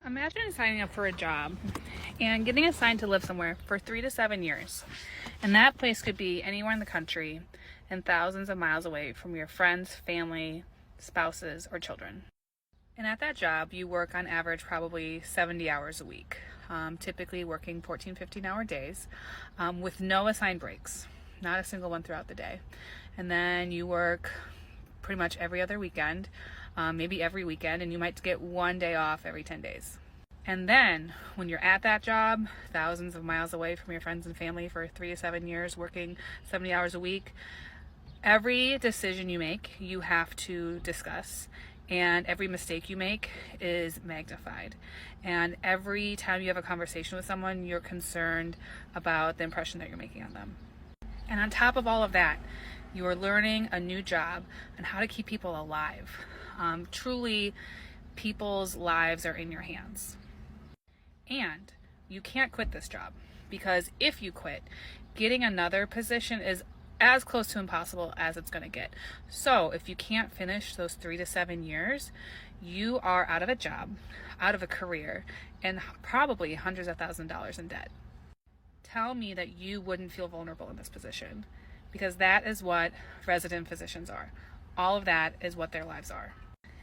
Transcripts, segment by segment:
Imagine signing up for a job and getting assigned to live somewhere for 3 to 7 years. And that place could be anywhere in the country and thousands of miles away from your friends, family, spouses, or children. And at that job, you work on average probably 70 hours a week, typically working 14, 15-hour days with no assigned breaks, not a single one throughout the day. And then you work pretty much every other weekend, maybe every weekend, and you might get one day off every 10 days. And then when you're at that job, thousands of miles away from your friends and family for 3 to 7 years, working 70 hours a week, every decision you make, you have to discuss. And every mistake you make is magnified. And every time you have a conversation with someone, you're concerned about the impression that you're making on them. And on top of all of that, you are learning a new job on how to keep people alive. Truly, people's lives are in your hands. And you can't quit this job, because if you quit, getting another position is as close to impossible as it's going to get. So if you can't finish those 3 to 7 years, you are out of a job, out of a career, and probably hundreds of thousands of dollars in debt. Tell me that you wouldn't feel vulnerable in this position, because that is what resident physicians are. All of that is what their lives are.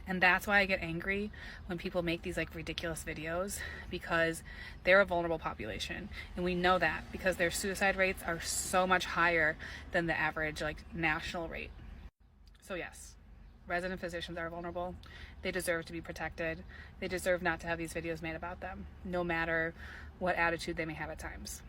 And that's why I get angry when people make these ridiculous videos, because they're a vulnerable population. And we know that because their suicide rates are so much higher than the average national rate. So yes, resident physicians are vulnerable. They deserve to be protected. They deserve not to have these videos made about them, no matter what attitude they may have at times.